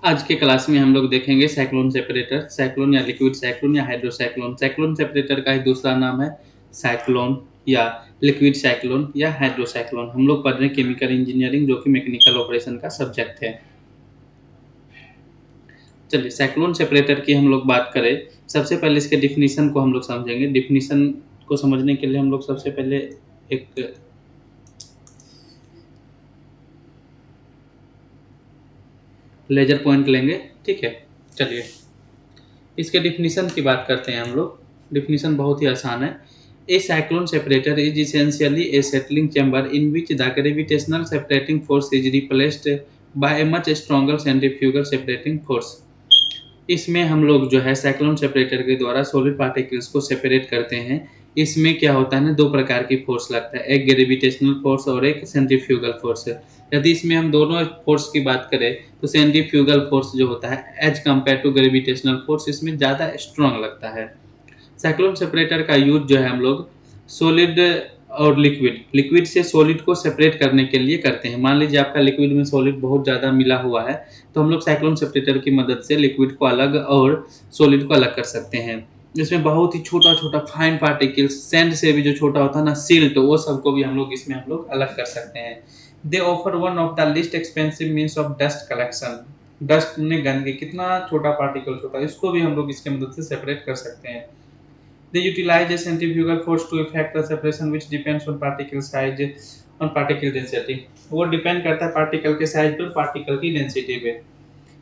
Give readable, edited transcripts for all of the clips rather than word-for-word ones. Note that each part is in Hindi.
आज के क्लास में हम लोग देखेंगे साइक्लोन सेपरेटर, साइक्लोन या लिक्विड साइक्लोन या हाइड्रोसाइक्लोन। साइक्लोन सेपरेटर का ही दूसरा नाम है साइक्लोन या लिक्विड साइक्लोन या हाइड्रोसाइक्लोन। हम लोग पढ़ रहे हैं केमिकल इंजीनियरिंग, जो कि मैकेनिकल ऑपरेशन का सब्जेक्ट है। चलिए, साइक्लोन सेपरेटर की हम लोग बात करें, सबसे पहले इसके डिफिनीशन को हम लोग समझेंगे। डिफिनीशन को समझने के लिए हम लोग सबसे पहले एक लेजर पॉइंट लेंगे, ठीक है। चलिए, इसके डिफिनीशन की बात करते हैं हम लोग। डिफिनीशन बहुत ही आसान है। A cyclone separator is essentially a settling chamber in which the gravitational separating force is replaced by a much stronger centrifugal separating force. इसमें हम लोग जो है साइक्लोन सेपरेटर के द्वारा सॉलिड पार्टिकल्स को सेपरेट करते हैं। इसमें क्या होता है ना, दो प्रकार की फोर्स लगता है, एक ग्रेविटेशनल फोर्स और एक सेंट्रीफ्यूगल फोर्स है। यदि इसमें हम दोनों फोर्स की बात करें तो सेंट्रीफ्यूगल फोर्स जो होता है as compare to gravitational force, इसमें ज़्यादा स्ट्रॉन्ग लगता है। साइक्लोन सेपरेटर का यूज जो है हम लोग सॉलिड और लिक्विड से सॉलिड को सेपरेट करने के लिए करते हैं। मान लीजिए आपका लिक्विड में सॉलिड बहुत ज़्यादा मिला हुआ है, तो हम लोग साइक्लोन सेपरेटर की मदद से लिक्विड को अलग और सॉलिड को अलग कर सकते हैं। इसमें बहुत ही छोटा छोटा फाइन पार्टिकल्स, सैंड से भी जो छोटा होता है ना, सिल्ट, वो सबको भी हम लोग इसमें हम लोग अलग कर सकते हैं। दे offer one of the list expensive means of dust collection. Dust में गंदगी, कितना छोटा पार्टिकल्स होता है, इसको भी हम लोग इसके मदद से सेपरेट कर सकते हैं। They utilize a centrifugal force to effect the separation, which depends on particle size on particle density. वो डिपेंड करता है पार्टिकल के साइज पर, पार्टिकल की डेंसिटी पे।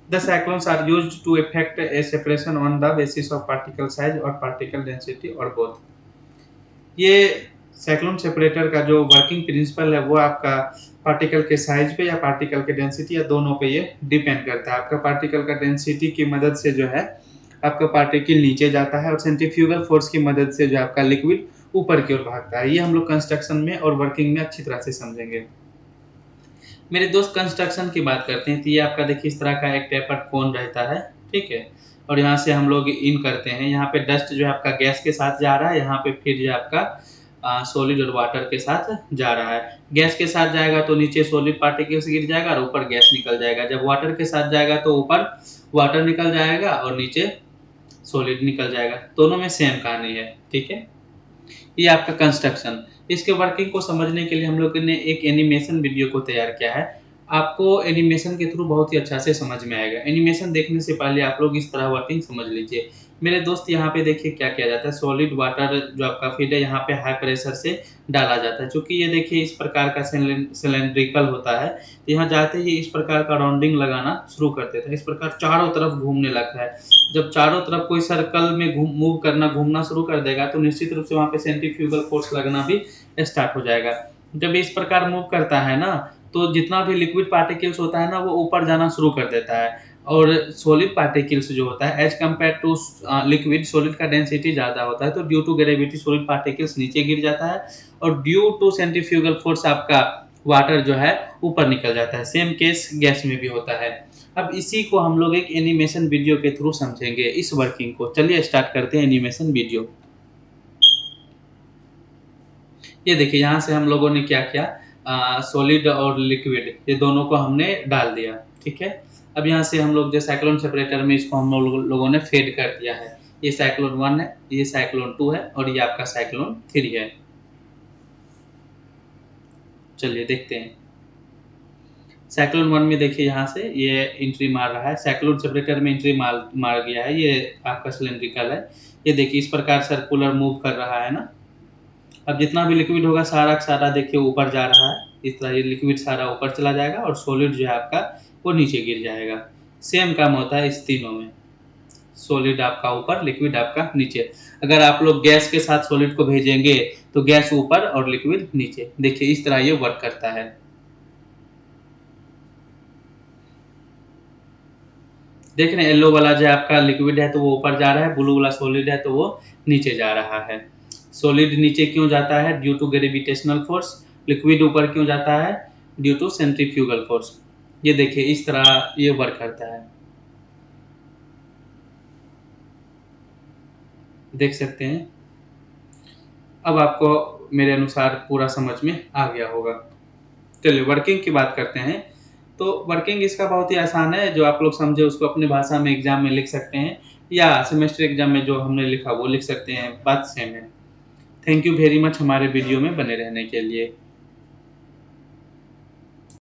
The cyclones are used to effect a separation on the basis of particle size or particle density or both. ये साइक्लोन सेपरेटर का जो वर्किंग प्रिंसिपल है वो आपका पार्टिकल के साइज पे या पार्टिकल के डेंसिटी या दोनों पे ये डिपेंड करता है। आपका पार्टिकल का डेंसिटी की मदद से जो है आपका पार्टिकल नीचे जाता है, और सेंट्रीफ्यूगल फोर्स की मदद से जो आपका लिक्विड ऊपर की ओर भागता है। ये हम लोग कंस्ट्रक्शन में और वर्किंग में अच्छी तरह से समझेंगे। मेरे दोस्त, कंस्ट्रक्शन की बात करते हैं तो ये आपका देखिए इस तरह का एक टेपर्ड कोन रहता है, ठीक है। और यहाँ से हम लोग इन करते हैं। यहाँ पे डस्ट जो है आपका गैस के साथ जा रहा है, यहाँ पे फिर जो है आपका सॉलिड और वाटर के साथ जा रहा है। गैस के साथ जाएगा तो नीचे सॉलिड पार्टिकल्स गिर जाएगा और ऊपर गैस निकल जाएगा। जब वाटर के साथ जाएगा तो ऊपर वाटर निकल जाएगा और नीचे सॉलिड निकल जाएगा। दोनों में सेम कहानी है, ठीक है। ये आपका कंस्ट्रक्शन। इसके वर्किंग को समझने के लिए हम लोग ने एक एनिमेशन वीडियो को तैयार किया है। आपको एनिमेशन के थ्रू बहुत ही अच्छा से समझ में आएगा। एनिमेशन देखने से पहले आप लोग इस तरह वर्किंग समझ लीजिए। मेरे दोस्त, यहाँ पे देखिए क्या किया जाता है। सॉलिड वाटर जो आपका फीड है यहाँ पे हाई प्रेशर से डाला जाता है। चूंकि ये देखिए इस प्रकार का सिलेंड्रिकल होता है, तो यहाँ जाते ही इस प्रकार का राउंडिंग लगाना शुरू कर देता है। इस प्रकार चारों तरफ घूमने लगता है। जब चारों तरफ कोई सर्कल में घूमना शुरू कर देगा तो निश्चित रूप से वहाँ पे सेंट्रीफ्यूगल फोर्स लगना भी स्टार्ट हो जाएगा। जब इस प्रकार मूव करता है ना, तो जितना भी लिक्विड पार्टिकल्स होता है ना, वो ऊपर जाना शुरू कर देता है। और सॉलिड पार्टिकल्स जो होता है as compare to liquid, solid का डेंसिटी ज़्यादा होता है, तो due to gravity solid particles नीचे गिर जाता है, और ड्यू टू सेंट्रीफ्यूगल फोर्स आपका वाटर जो है ऊपर निकल जाता है। सेम केस गैस में भी होता है। अब इसी को हम लोग एक एनिमेशन वीडियो के थ्रू समझेंगे, इस वर्किंग को। चलिए स्टार्ट करते हैं एनिमेशन वीडियो। ये देखिए यहाँ से हम लोगों ने क्या किया, सॉलिड और लिक्विड ये दोनों को हमने डाल दिया, ठीक है। अब यहाँ से हम लोग जो साइक्लोन सेपरेटर में इसको हम लोगों ने फेड कर दिया है। ये साइक्लोन 1 है, ये साइक्लोन 2 है, और ये आपका साइक्लोन 3 है। चलिए देखते हैं। साइक्लोन 1 में देखिए यहाँ से ये एंट्री मार रहा है। साइक्लोन सेपरेटर में एंट्री मार गया है। ये आपका सिलेंड्रिकल है। ये देखिए इस प्रकार सर्कुलर मूव कर रहा है ना। अब जितना भी लिक्विड होगा सारा का सारा देखिए ऊपर जा रहा है। इस तरह ये लिक्विड सारा ऊपर चला जाएगा और सॉलिड जो है आपका वो नीचे गिर जाएगा। सेम काम होता है इस तीनों में। सॉलिड आपका ऊपर, लिक्विड आपका नीचे। अगर आप लोग गैस के साथ सॉलिड को भेजेंगे तो गैस ऊपर और लिक्विड नीचे। देखिए इस तरह ये वर्क करता है। देख रहे हैं, येलो वाला जो आपका लिक्विड है तो वो ऊपर जा रहा है, ब्लू वाला सॉलिड है तो वो नीचे जा रहा है। सॉलिड नीचे क्यों जाता है? Due to gravitational force. Liquid ऊपर क्यों जाता है? Due to centrifugal force. ये देखिए इस तरह ये वर्क करता है, देख सकते हैं। अब आपको मेरे अनुसार पूरा समझ में आ गया होगा। चलिए वर्किंग की बात करते हैं। तो वर्किंग इसका बहुत ही आसान है, जो आप लोग समझे उसको अपनी भाषा में एग्जाम में लिख सकते हैं, या सेमेस्टर एग्जाम में जो हमने लिखा वो लिख सकते हैं, बात सेम है। थैंक यू वेरी मच हमारे वीडियो में बने रहने के लिए।